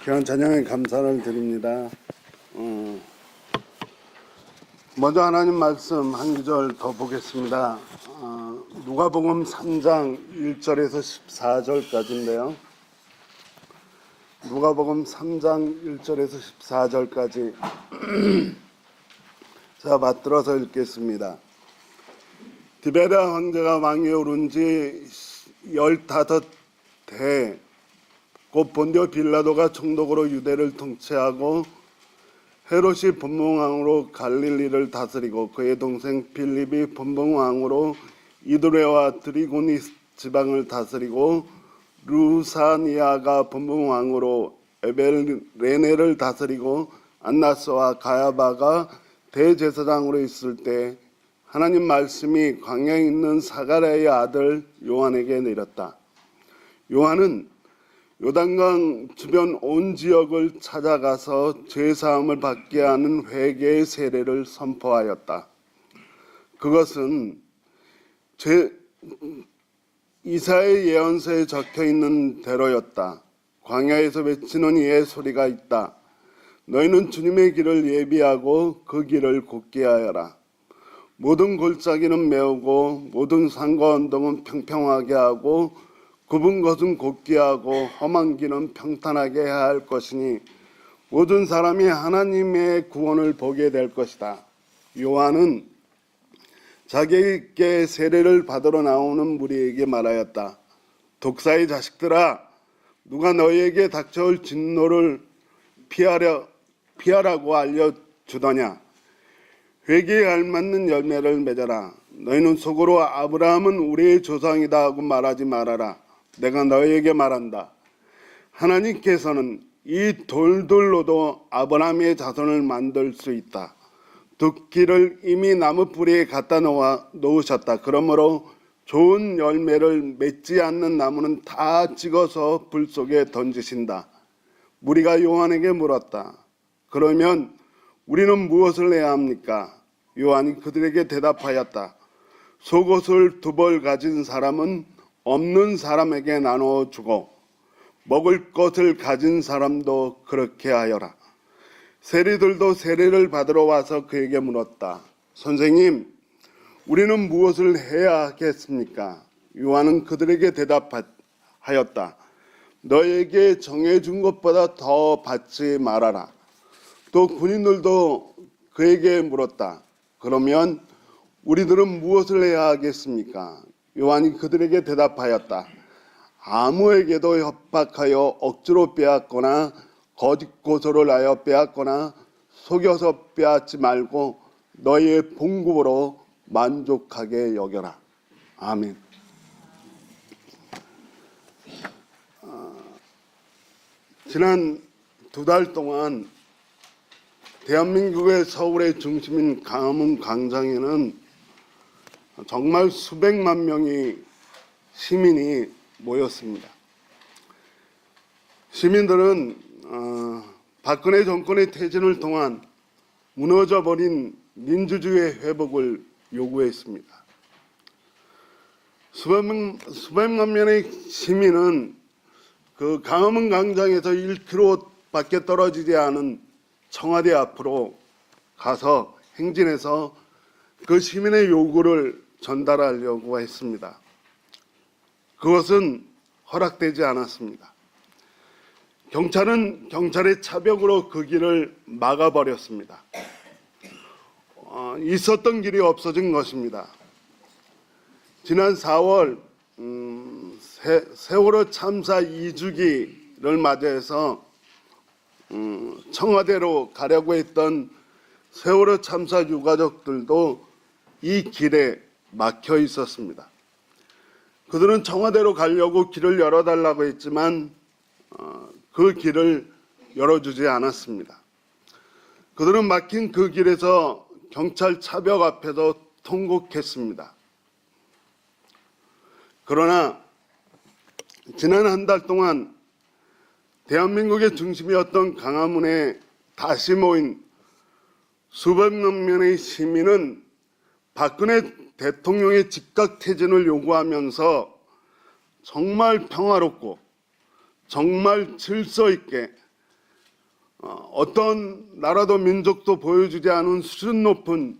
귀한 찬양에 감사를 드립니다. 먼저 하나님 말씀 한 구절 더 보겠습니다. 누가복음 3장 1절에서 14절까지인데요. 누가복음 3장 1절에서 14절까지 제가 받들어서 읽겠습니다. 디베랴 황제가 왕위에 오른 지 15대 곧 본디오 빌라도가 총독으로 유대를 통치하고 헤롯이 분봉왕으로 갈릴리를 다스리고 그의 동생 빌립이 분봉왕으로 이두레와 드리고니 지방을 다스리고 루사니아가 분봉왕으로 에벨레네를 다스리고 안나스와 가야바가 대제사장으로 있을 때 하나님 말씀이 광야에 있는 사가랴의 아들 요한에게 내렸다. 요한은 요단강 주변 온 지역을 찾아가서 죄사함을 받게 하는 회개의 세례를 선포하였다. 그것은 이사야의 예언서에 적혀있는 대로였다. 광야에서 외치는 이의 소리가 있다. 너희는 주님의 길을 예비하고 그 길을 곧게 하여라. 모든 골짜기는 메우고 모든 산과 언덕은 평평하게 하고 굽은 것은 곧게 하고 험한 길은 평탄하게 해야 할 것이니 모든 사람이 하나님의 구원을 보게 될 것이다. 요한은 자기에게 세례를 받으러 나오는 무리에게 말하였다. 독사의 자식들아, 누가 너희에게 닥쳐올 진노를 피하라고 알려주더냐. 회개에 알맞는 열매를 맺어라. 너희는 속으로 아브라함은 우리의 조상이다 하고 말하지 말아라. 내가 너희에게 말한다. 하나님께서는 이 돌들로도 아브라함의 자손을 만들 수 있다. 둑기를 이미 나무 뿌리에 갖다 놓으셨다. 그러므로 좋은 열매를 맺지 않는 나무는 다 찍어서 불 속에 던지신다. 무리가 요한에게 물었다. 그러면 우리는 무엇을 해야 합니까? 요한이 그들에게 대답하였다. 속옷을 2벌 가진 사람은 없는 사람에게 나누어 주고 먹을 것을 가진 사람도 그렇게 하여라. 세리들도 세례를 받으러 와서 그에게 물었다. 선생님, 우리는 무엇을 해야 하겠습니까? 요한은 그들에게 대답하였다. 너에게 정해준 것보다 더 받지 말아라. 또 군인들도 그에게 물었다. 그러면 우리들은 무엇을 해야 하겠습니까? 요한이 그들에게 대답하였다. 아무에게도 협박하여 억지로 빼앗거나 거짓 고소를 하여 빼앗거나 속여서 빼앗지 말고 너희의 봉급으로 만족하게 여겨라. 아멘. 지난 2달 동안 대한민국의 서울의 중심인 광화문 광장에는 정말 수백만 명의 시민이 모였습니다. 시민들은 박근혜 정권의 퇴진을 통한 무너져버린 민주주의의 회복을 요구했습니다. 수백만 명의 시민은 그 광화문 광장에서 1km밖에 떨어지지 않은 청와대 앞으로 가서 행진해서 그 시민의 요구를 전달하려고 했습니다. 그것은 허락되지 않았습니다. 경찰은 경찰의 차벽으로 그 길을 막아버렸습니다. 있었던 길이 없어진 것입니다. 지난 4월 세월호 참사 2주기를 맞이해서 청와대로 가려고 했던 세월호 참사 유가족들도 이 길에 막혀 있었습니다. 그들은 청와대로 가려고 길을 열어달라고 했지만 그 길을 열어주지 않았습니다. 그들은 막힌 그 길에서 경찰 차벽 앞에서 통곡했습니다. 그러나 지난 한 달 동안 대한민국의 중심이었던 광화문에 다시 모인 수백만 명의 시민은 박근혜 대통령의 즉각 퇴진을 요구하면서 정말 평화롭고 정말 질서 있게 어떤 나라도 민족도 보여주지 않은 수준 높은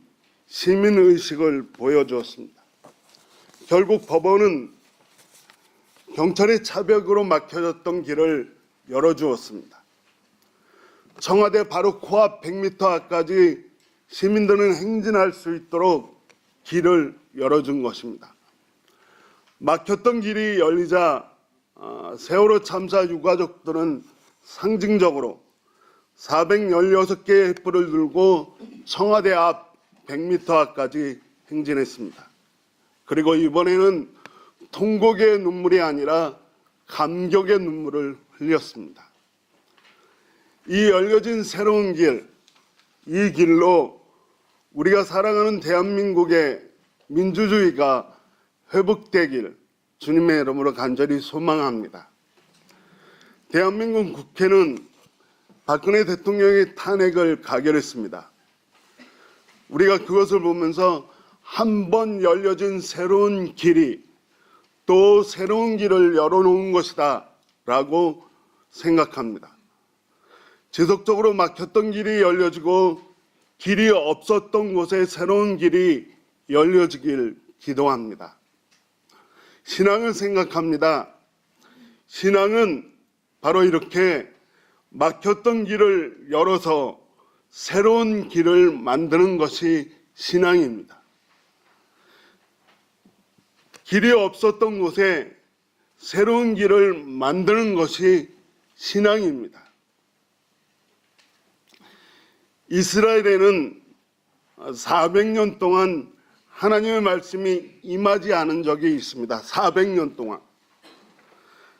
시민의식을 보여주었습니다. 결국 법원은 경찰의 차벽으로 막혀졌던 길을 열어주었습니다. 청와대 바로 코앞 100m 앞까지 시민들은 행진할 수 있도록 길을 열어준 것입니다. 막혔던 길이 열리자 세월호 참사 유가족들은 상징적으로 416개의 횃불을 들고 청와대 앞 100m 앞까지 행진했습니다. 그리고 이번에는 통곡의 눈물이 아니라 감격의 눈물을 흘렸습니다. 이 열려진 새로운 길, 이 길로 우리가 사랑하는 대한민국의 민주주의가 회복되길 주님의 이름으로 간절히 소망합니다. 대한민국 국회는 박근혜 대통령의 탄핵을 가결했습니다. 우리가 그것을 보면서 한 번 열려진 새로운 길이 또 새로운 길을 열어놓은 것이다 라고 생각합니다. 지속적으로 막혔던 길이 열려지고 길이 없었던 곳에 새로운 길이 열려지길 기도합니다. 신앙을 생각합니다. 신앙은 바로 이렇게 막혔던 길을 열어서 새로운 길을 만드는 것이 신앙입니다. 길이 없었던 곳에 새로운 길을 만드는 것이 신앙입니다. 이스라엘에는 400년 동안 하나님의 말씀이 임하지 않은 적이 있습니다. 400년 동안.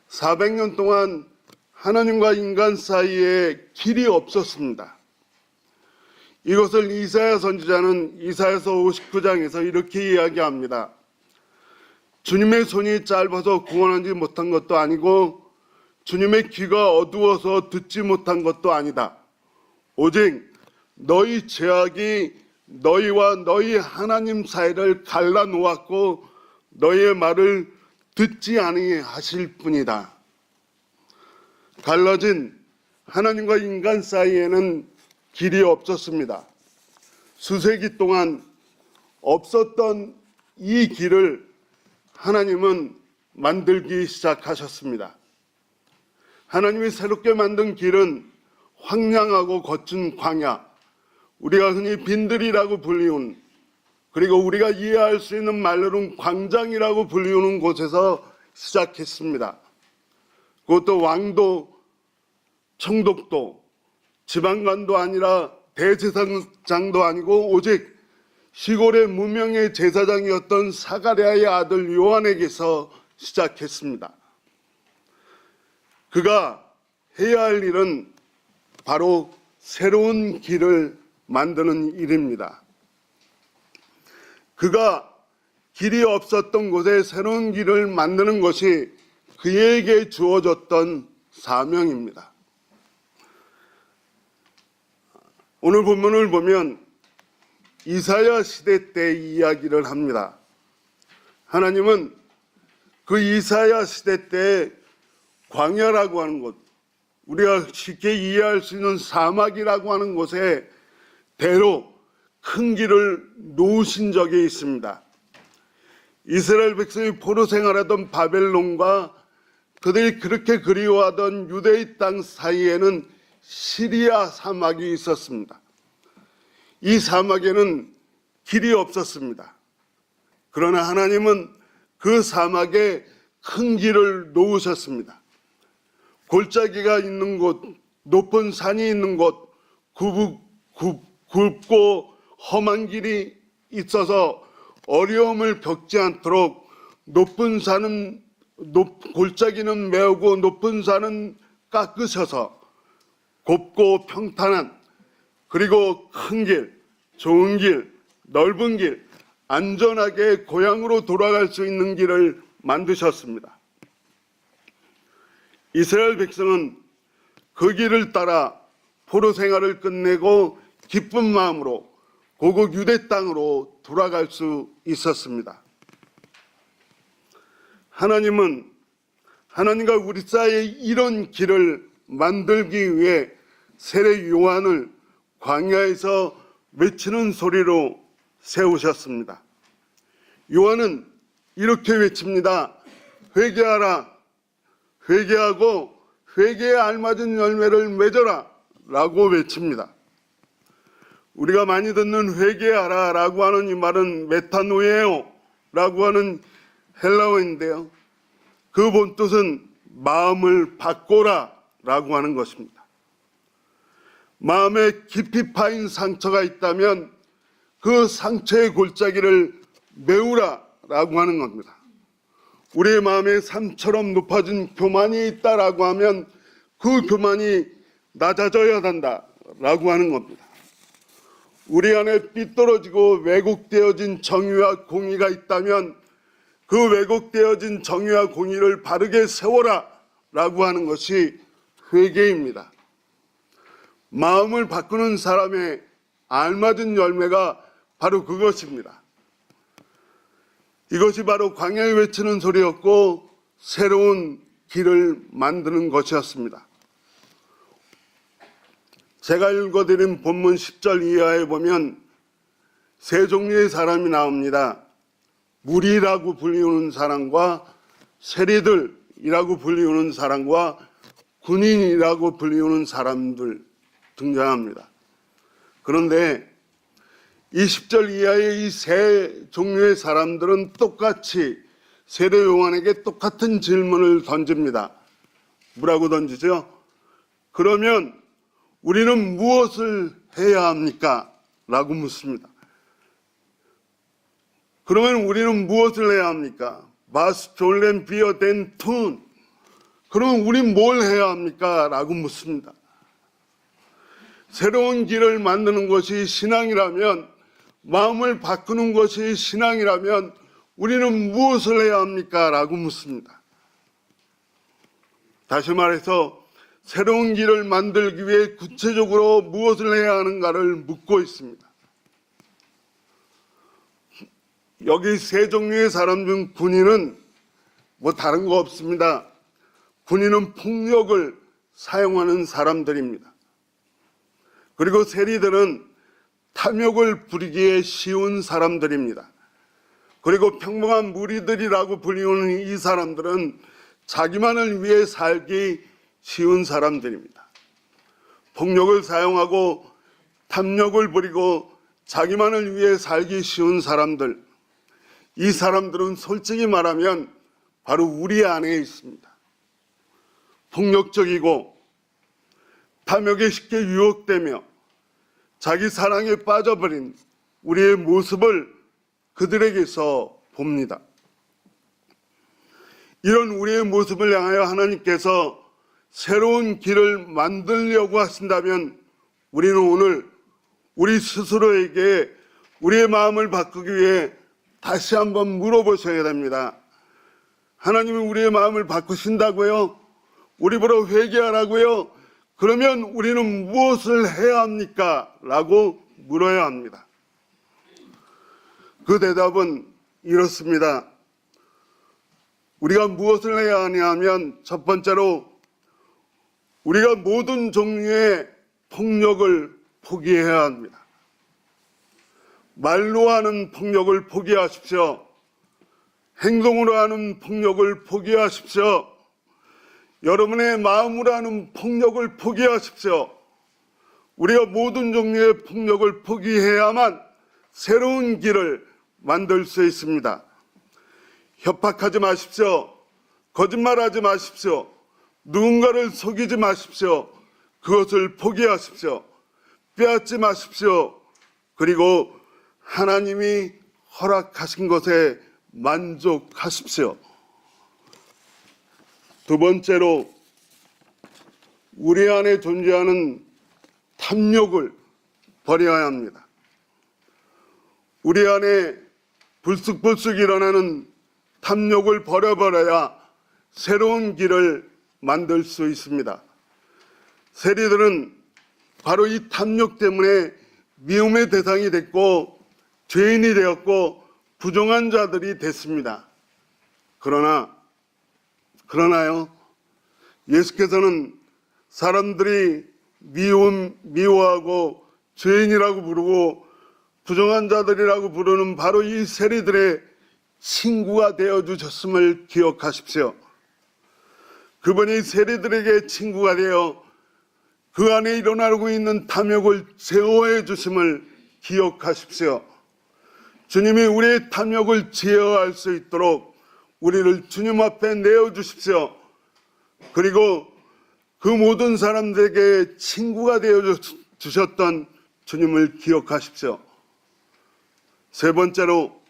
400년 동안 하나님과 인간 사이에 길이 없었습니다. 이것을 이사야 선지자는 이사야서 59장에서 이렇게 이야기합니다. 주님의 손이 짧아서 구원하지 못한 것도 아니고 주님의 귀가 어두워서 듣지 못한 것도 아니다. 오직 너희 죄악이 너희와 너희 하나님 사이를 갈라놓았고 너희의 말을 듣지 아니하실 뿐이다. 갈라진 하나님과 인간 사이에는 길이 없었습니다. 수세기 동안 없었던 이 길을 하나님은 만들기 시작하셨습니다. 하나님이 새롭게 만든 길은 황량하고 거친 광야, 우리가 흔히 빈들이라고 불리운, 그리고 우리가 이해할 수 있는 말로는 광장이라고 불리우는 곳에서 시작했습니다. 그것도 왕도, 총독도, 지방관도 아니라 대제사장도 아니고 오직 시골의 무명의 제사장이었던 사가랴의 아들 요한에게서 시작했습니다. 그가 해야 할 일은 바로 새로운 길을 만드는 일입니다. 그가 길이 없었던 곳에 새로운 길을 만드는 것이 그에게 주어졌던 사명입니다. 오늘 본문을 보면 이사야 시대 때 이야기를 합니다. 하나님은 그 이사야 시대 때 광야라고 하는 곳, 우리가 쉽게 이해할 수 있는 사막이라고 하는 곳에 대로 큰 길을 놓으신 적이 있습니다. 이스라엘 백성이 포로 생활하던 바벨론과 그들이 그렇게 그리워하던 유대의 땅 사이에는 시리아 사막이 있었습니다. 이 사막에는 길이 없었습니다. 그러나 하나님은 그 사막에 큰 길을 놓으셨습니다. 골짜기가 있는 곳, 높은 산이 있는 곳, 굵고 험한 길이 있어서 어려움을 겪지 않도록 높은 산은 골짜기는 메우고 높은 산은 깎으셔서 곱고 평탄한, 그리고 큰 길, 좋은 길, 넓은 길, 안전하게 고향으로 돌아갈 수 있는 길을 만드셨습니다. 이스라엘 백성은 그 길을 따라 포로 생활을 끝내고 기쁜 마음으로 고국 유대 땅으로 돌아갈 수 있었습니다. 하나님은 하나님과 우리 사이에 이런 길을 만들기 위해 세례 요한을 광야에서 외치는 소리로 세우셨습니다. 요한은 이렇게 외칩니다. 회개하라. 회개하고 회개에 알맞은 열매를 맺어라 라고 외칩니다. 우리가 많이 듣는 회개하라 라고 하는 이 말은 메타노에오 라고 하는 헬라어인데요. 그 본뜻은 마음을 바꿔라 라고 하는 것입니다. 마음에 깊이 파인 상처가 있다면 그 상처의 골짜기를 메우라 라고 하는 겁니다. 우리의 마음에 산처럼 높아진 교만이 있다라고 하면 그 교만이 낮아져야 한다라고 하는 겁니다. 우리 안에 삐뚤어지고 왜곡되어진 정의와 공의가 있다면 그 왜곡되어진 정의와 공의를 바르게 세워라라고 하는 것이 회개입니다. 마음을 바꾸는 사람의 알맞은 열매가 바로 그것입니다. 이것이 바로 광야에 외치는 소리였고 새로운 길을 만드는 것이었습니다. 제가 읽어드린 본문 10절 이하에 보면 세 종류의 사람이 나옵니다. 무리라고 불리우는 사람과 세리들이라고 불리우는 사람과 군인이라고 불리우는 사람들 등장합니다. 그런데 이 10절 이하의 이 세 종류의 사람들은 똑같이 세례 요한에게 똑같은 질문을 던집니다. 뭐라고 던지죠? 그러면 우리는 무엇을 해야 합니까? 라고 묻습니다. 그러면 우리는 무엇을 해야 합니까? Was sollen wir denn tun? 그러면 우린 뭘 해야 합니까? 라고 묻습니다. 새로운 길을 만드는 것이 신앙이라면, 마음을 바꾸는 것이 신앙이라면 우리는 무엇을 해야 합니까? 라고 묻습니다. 다시 말해서 새로운 길을 만들기 위해 구체적으로 무엇을 해야 하는가를 묻고 있습니다. 여기 세 종류의 사람 중 군인은 뭐 다른 거 없습니다. 군인은 폭력을 사용하는 사람들입니다. 그리고 세리들은 탐욕을 부리기에 쉬운 사람들입니다. 그리고 평범한 무리들이라고 불리우는 이 사람들은 자기만을 위해 살기 쉬운 사람들입니다. 폭력을 사용하고 탐욕을 부리고 자기만을 위해 살기 쉬운 사람들, 이 사람들은 솔직히 말하면 바로 우리 안에 있습니다. 폭력적이고 탐욕에 쉽게 유혹되며 자기 사랑에 빠져버린 우리의 모습을 그들에게서 봅니다. 이런 우리의 모습을 향하여 하나님께서 새로운 길을 만들려고 하신다면 우리는 오늘 우리 스스로에게 우리의 마음을 바꾸기 위해 다시 한번 물어보셔야 됩니다. 하나님은 우리의 마음을 바꾸신다고요? 우리 보러 회개하라고요? 그러면 우리는 무엇을 해야 합니까? 라고 물어야 합니다. 그 대답은 이렇습니다. 우리가 무엇을 해야 하냐 하면 첫 번째로 우리가 모든 종류의 폭력을 포기해야 합니다. 말로 하는 폭력을 포기하십시오. 행동으로 하는 폭력을 포기하십시오. 여러분의 마음으로 하는 폭력을 포기하십시오. 우리가 모든 종류의 폭력을 포기해야만 새로운 길을 만들 수 있습니다. 협박하지 마십시오. 거짓말하지 마십시오. 누군가를 속이지 마십시오. 그것을 포기하십시오. 빼앗지 마십시오. 그리고 하나님이 허락하신 것에 만족하십시오. 두 번째로 우리 안에 존재하는 탐욕을 버려야 합니다. 우리 안에 불쑥불쑥 일어나는 탐욕을 버려버려야 새로운 길을 만들 수 있습니다. 세리들은 바로 이 탐욕 때문에 미움의 대상이 됐고 죄인이 되었고 부정한 자들이 됐습니다. 그러나요, 예수께서는 사람들이 미워하고 죄인이라고 부르고 부정한 자들이라고 부르는 바로 이 세리들의 친구가 되어주셨음을 기억하십시오. 그분이 세리들에게 친구가 되어 그 안에 일어나고 있는 탐욕을 제어해 주심을 기억하십시오. 주님이 우리의 탐욕을 제어할 수 있도록 우리를 주님 앞에 내어주십시오. 그리고 그 모든 사람들에게 친구가 되어주셨던 주님을 기억하십시오. 세 번째로,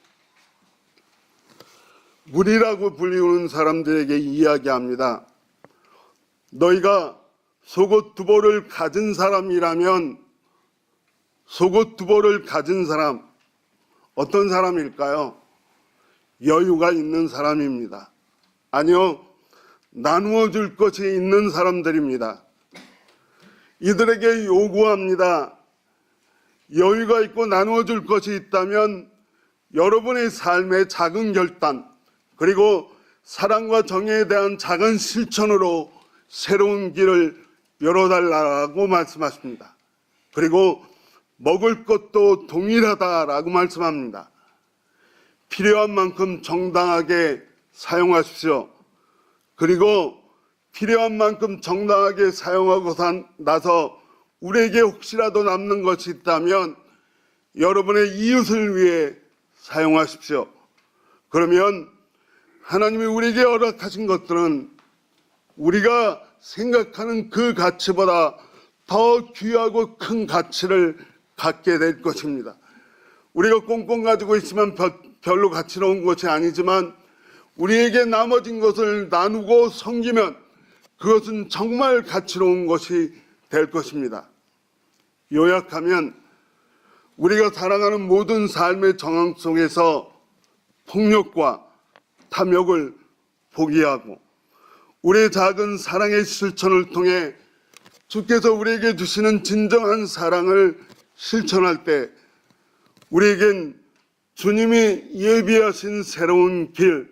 무리라고 불리우는 사람들에게 이야기합니다. 너희가 속옷 두 벌을 가진 사람이라면, 속옷 두 벌을 가진 사람, 어떤 사람일까요? 여유가 있는 사람입니다. 아니요, 나누어 줄 것이 있는 사람들입니다. 이들에게 요구합니다. 여유가 있고 나누어 줄 것이 있다면 여러분의 삶의 작은 결단, 그리고 사랑과 정의에 대한 작은 실천으로 새로운 길을 열어달라고 말씀하십니다. 그리고 먹을 것도 동일하다라고 말씀합니다. 필요한 만큼 정당하게 사용하십시오. 그리고 필요한 만큼 정당하게 사용하고 나서 우리에게 혹시라도 남는 것이 있다면 여러분의 이웃을 위해 사용하십시오. 그러면 하나님이 우리에게 허락하신 것들은 우리가 생각하는 그 가치보다 더 귀하고 큰 가치를 갖게 될 것입니다. 우리가 꽁꽁 가지고 있으면 별로 가치로운 것이 아니지만 우리에게 나머진 것을 나누고 섬기면 그것은 정말 가치로운 것이 될 것입니다. 요약하면 우리가 살아가는 모든 삶의 정황 속에서 폭력과 탐욕을 포기하고 우리의 작은 사랑의 실천을 통해 주께서 우리에게 주시는 진정한 사랑을 실천할 때 우리에겐 주님이 예비하신 새로운 길,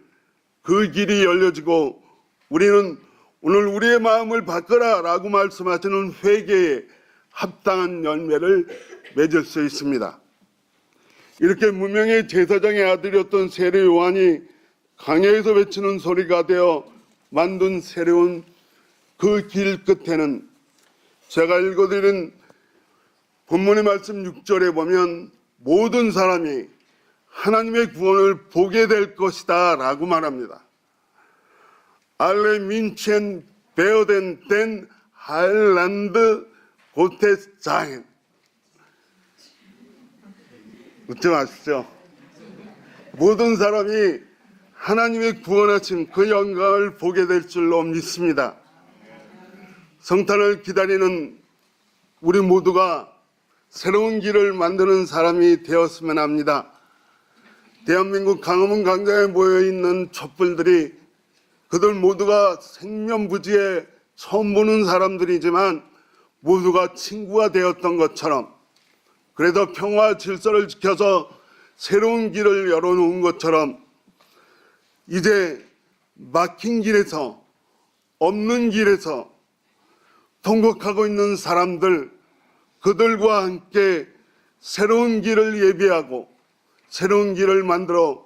그 길이 열려지고 우리는 오늘 우리의 마음을 바꿔라 라고 말씀하시는 회개에 합당한 열매를 맺을 수 있습니다. 이렇게 무명의 제사장의 아들이었던 세례 요한이 광야에서 외치는 소리가 되어 만든 새로운 그 길 끝에는 제가 읽어드린 본문의 말씀 6절에 보면 모든 사람이 하나님의 구원을 보게 될 것이다 라고 말합니다. Alle Menschen werden den Heiland Gottes sein. 웃지 마십시오. 모든 사람이 하나님의 구원하신 그 영광을 보게 될 줄로 믿습니다. 성탄을 기다리는 우리 모두가 새로운 길을 만드는 사람이 되었으면 합니다. 대한민국 광화문 광장에 모여있는 촛불들이 그들 모두가 생면부지에 처음 보는 사람들이지만 모두가 친구가 되었던 것처럼, 그래도 평화 질서를 지켜서 새로운 길을 열어놓은 것처럼 이제 막힌 길에서, 없는 길에서 통곡하고 있는 사람들, 그들과 함께 새로운 길을 예비하고 새로운 길을 만들어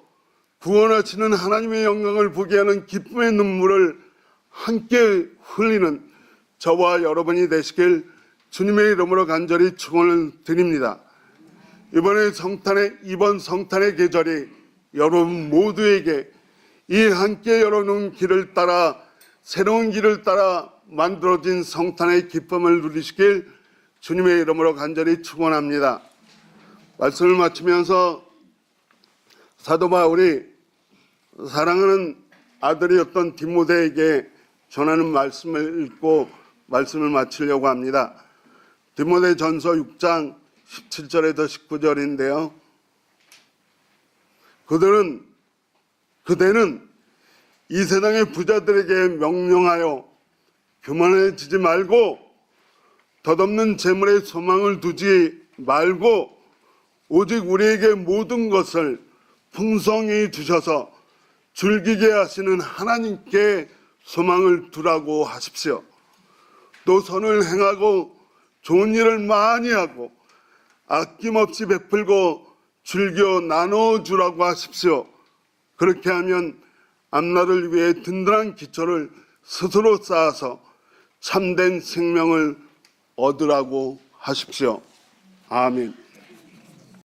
구원하시는 하나님의 영광을 보게 하는 기쁨의 눈물을 함께 흘리는 저와 여러분이 되시길 주님의 이름으로 간절히 축원을 드립니다. 이번 성탄의 계절이 여러분 모두에게 이 함께 열어놓은 길을 따라, 새로운 길을 따라 만들어진 성탄의 기쁨을 누리시길 주님의 이름으로 간절히 축원합니다. 말씀을 마치면서 사도 바울이 사랑하는 아들이었던 디모데에게 전하는 말씀을 읽고 말씀을 마치려고 합니다. 디모데 전서 6장 17절에서 19절인데요. 그대는 이 세상의 부자들에게 명령하여 교만해지지 말고 덧없는 재물에 소망을 두지 말고 오직 우리에게 모든 것을 풍성히 주셔서 즐기게 하시는 하나님께 소망을 두라고 하십시오. 또 선을 행하고 좋은 일을 많이 하고 아낌없이 베풀고 즐겨 나눠주라고 하십시오. 그렇게 하면 앞날을 위해 든든한 기초를 스스로 쌓아서 참된 생명을 얻으라고 하십시오. 아멘.